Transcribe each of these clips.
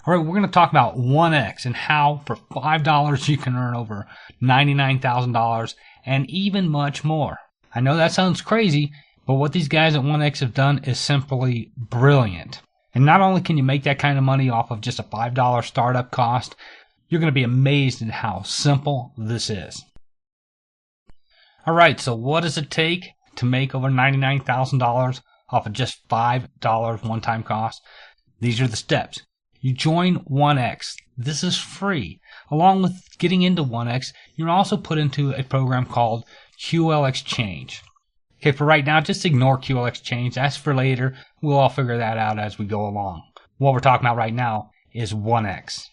All right, we're going to talk about onex and how for $5 you can earn over $99,000 and even much more. I know that sounds crazy, but what these guys at onex have done is simply brilliant. And not only can you make that kind of money off of just a $5 startup cost, you're going to be amazed at how simple this is. All right, so what does it take to make over $99,000 off of just $5 one-time cost? These are the steps. You join onex. This is free. Along with getting into onex, you're also put into a program called QL Exchange. Okay, for right now, just ignore QL Exchange. That's for later. We'll all figure that out as we go along. What we're talking about right now is onex.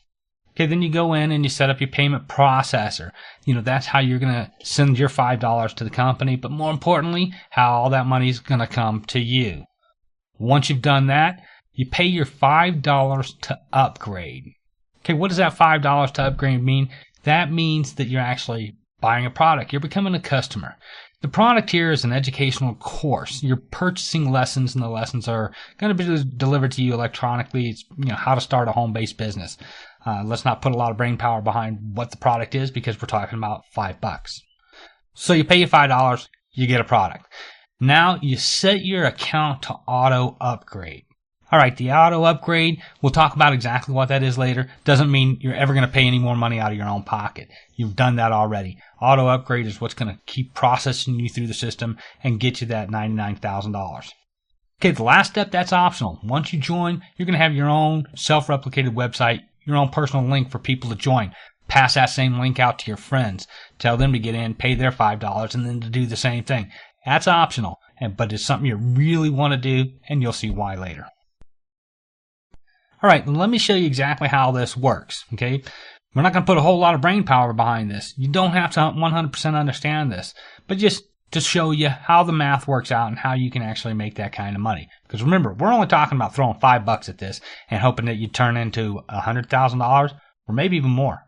Okay, then you go in and you set up your payment processor. That's how you're going to send your $5 to the company, but more importantly, how all that money is going to come to you. Once you've done that, you pay your $5 to upgrade. Okay, what does that $5 to upgrade mean? That means that you're actually buying a product. You're becoming a customer. The product here is an educational course. You're purchasing lessons, and the lessons are going to be delivered to you electronically. It's how to start a home-based business. Let's not put a lot of brain power behind what the product is because we're talking about $5. So you pay your $5, you get a product. Now you set your account to auto upgrade. All right, the auto upgrade, we'll talk about exactly what that is later. Doesn't mean you're ever going to pay any more money out of your own pocket. You've done that already. Auto upgrade is what's going to keep processing you through the system and get you that $99,000. Okay, the last step, that's optional. Once you join, you're going to have your own self-replicated website, your own personal link for people to join. Pass that same link out to your friends. Tell them to get in, pay their $5, and then to do the same thing. That's optional, but it's something you really want to do, and you'll see why later. All right, let me show you exactly how this works, okay? We're not going to put a whole lot of brain power behind this. You don't have to 100% understand this, but just to show you how the math works out and how you can actually make that kind of money. Because remember, we're only talking about throwing $5 at this and hoping that you turn into $100,000 or maybe even more.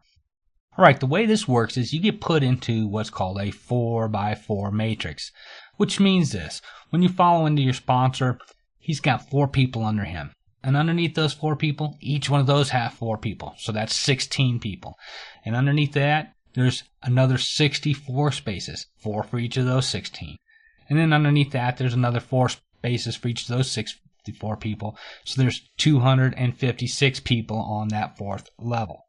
All right, the way this works is you get put into what's called a 4x4 matrix, which means this. When you follow into your sponsor, he's got 4 people under him. And underneath those 4 people, each one of those have 4 people. So that's 16 people. And underneath that, there's another 64 spaces, 4 for each of those 16. And then underneath that, there's another 4 spaces for each of those 64 people. So there's 256 people on that 4th level.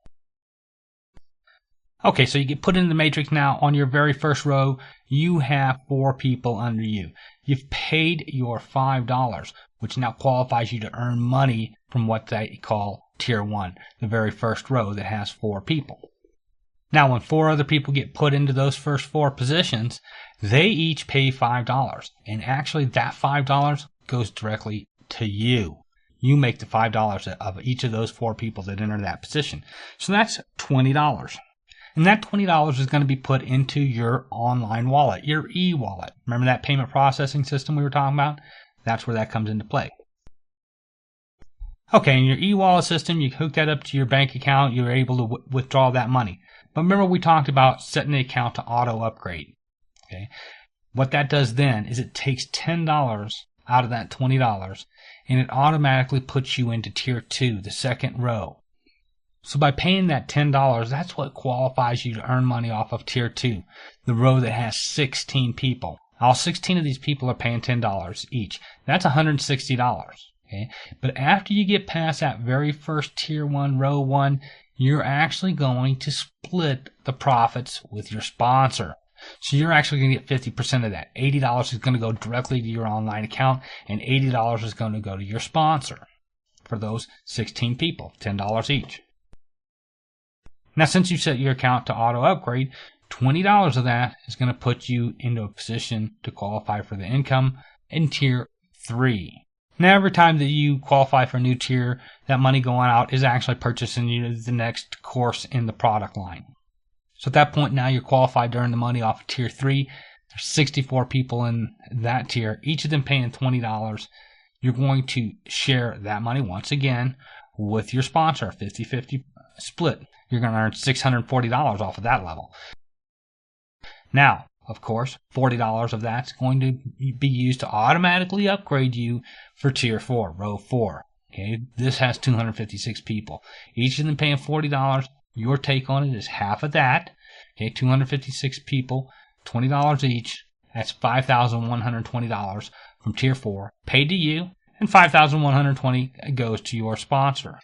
Okay, so you get put in the matrix now. On your very first row, you have 4 people under you. You've paid your $5, which now qualifies you to earn money from what they call Tier 1, the very first row that has 4 people. Now, when 4 other people get put into those first 4 positions, they each pay $5. And actually, that $5 goes directly to you. You make the $5 of each of those 4 people that enter that position. So that's $20. And that $20 is going to be put into your online wallet, your e-wallet. Remember that payment processing system we were talking about? That's where that comes into play. Okay, in your e-wallet system, you hook that up to your bank account. You're able to withdraw that money. But remember we talked about setting the account to auto upgrade. Okay, what that does then is it takes $10 out of that $20 and it automatically puts you into Tier 2, the second row. So by paying that $10, that's what qualifies you to earn money off of Tier 2, the row that has 16 people. All 16 of these people are paying $10 each. That's $160. Okay? But after you get past that very first Tier 1, row 1, you're actually going to split the profits with your sponsor. So you're actually going to get 50% of that. $80 is going to go directly to your online account, and $80 is going to go to your sponsor for those 16 people, $10 each. Now, since you set your account to auto upgrade, $20 of that is going to put you into a position to qualify for the income in Tier 3. Now, every time that you qualify for a new tier, that money going out is actually purchasing you the next course in the product line. So at that point, now you're qualified to earn the money off of Tier 3. There's 64 people in that tier, each of them paying $20. You're going to share that money once again with your sponsor, 50-50 split. You're going to earn $640 off of that level. Now, of course, $40 of that's going to be used to automatically upgrade you for Tier 4, Row 4. Okay, this has 256 people. Each of them paying $40. Your take on it is half of that. Okay, 256 people, $20 each. That's $5,120 from Tier 4 paid to you, and $5,120 goes to your sponsor.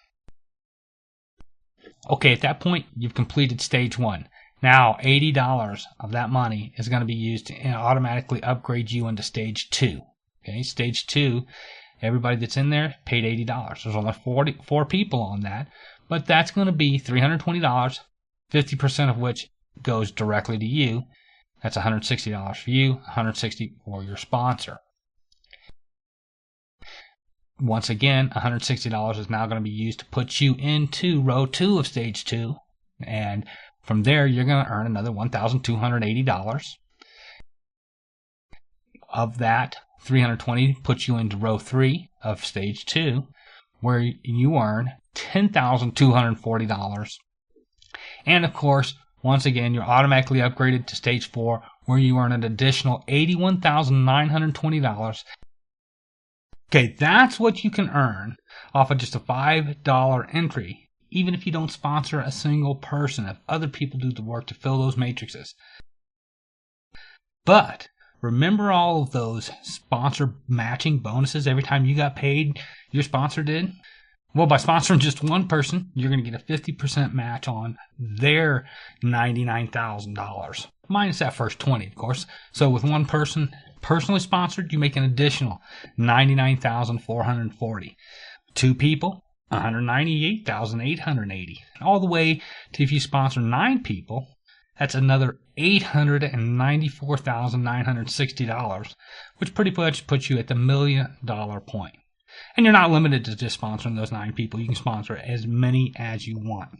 Okay, at that point, you've completed Stage 1. Now, $80 of that money is going to be used to automatically upgrade you into Stage 2. Okay, Stage 2, everybody that's in there paid $80. There's only 44 people on that, but that's going to be $320, 50% of which goes directly to you. That's $160 for you, $160 for your sponsor. Once again, $160 is now going to be used to put you into row 2 of Stage 2, and from there, you're going to earn another $1,280. Of that, $320 puts you into row 3 of Stage 2, where you earn $10,240. And of course, once again, you're automatically upgraded to Stage 4, where you earn an additional $81,920. Okay, that's what you can earn off of just a $5 entry, even if you don't sponsor a single person, if other people do the work to fill those matrices. But remember all of those sponsor matching bonuses every time you got paid, your sponsor did? Well, by sponsoring just one person, you're going to get a 50% match on their $99,000. Minus that first 20, of course. So with one person personally sponsored, you make an additional $99,440. Two people, $198,880. All the way to if you sponsor 9 people, that's another $894,960, which pretty much puts you at the $1 million point. And you're not limited to just sponsoring those 9 people. You can sponsor as many as you want.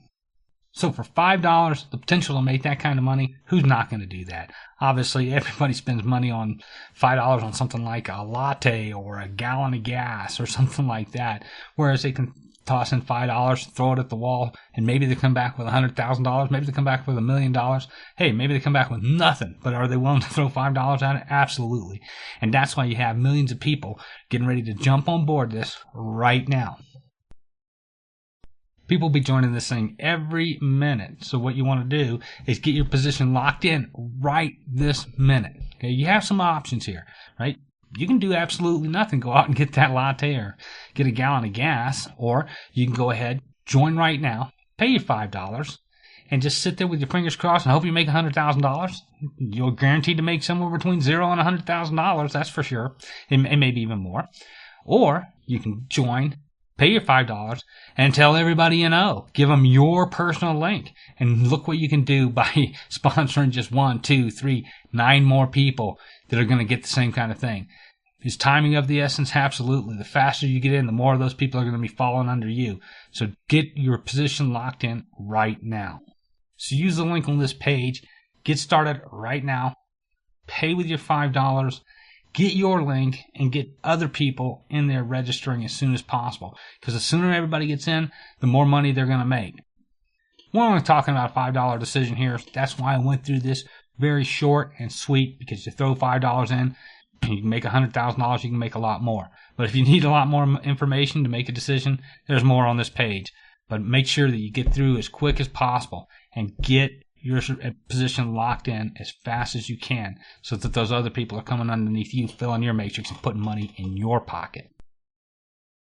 So for $5, the potential to make that kind of money, who's not going to do that? Obviously, everybody spends money on $5 on something like a latte or a gallon of gas or something like that, whereas they can toss in $5, throw it at the wall, and maybe they come back with $100,000. Maybe they come back with $1 million. Hey, maybe they come back with nothing, but are they willing to throw $5 at it? Absolutely. And that's why you have millions of people getting ready to jump on board this right now. People will be joining this thing every minute. So what you want to do is get your position locked in right this minute. Okay, you have some options here, right? You can do absolutely nothing. Go out and get that latte or get a gallon of gas, or you can go ahead, join right now, pay your $5, and just sit there with your fingers crossed and hope you make $100,000. You're guaranteed to make somewhere between $0 and $100,000, that's for sure, and maybe even more. Or you can join, pay your $5, and tell everybody you know. Give them your personal link, and look what you can do by sponsoring just 1, 2, 3, 9 more people that are going to get the same kind of thing. Is timing of the essence? Absolutely. The faster you get in, the more of those people are going to be falling under you. So get your position locked in right now. So use the link on this page. Get started right now. Pay with your $5. Get your link and get other people in there registering as soon as possible. Because the sooner everybody gets in, the more money they're going to make. We're only talking about a $5 decision here. That's why I went through this very short and sweet, because you throw $5 in, you can make $100,000, you can make a lot more. But if you need a lot more information to make a decision, there's more on this page. But make sure that you get through as quick as possible and get your position locked in as fast as you can, so that those other people are coming underneath you, filling your matrix and putting money in your pocket.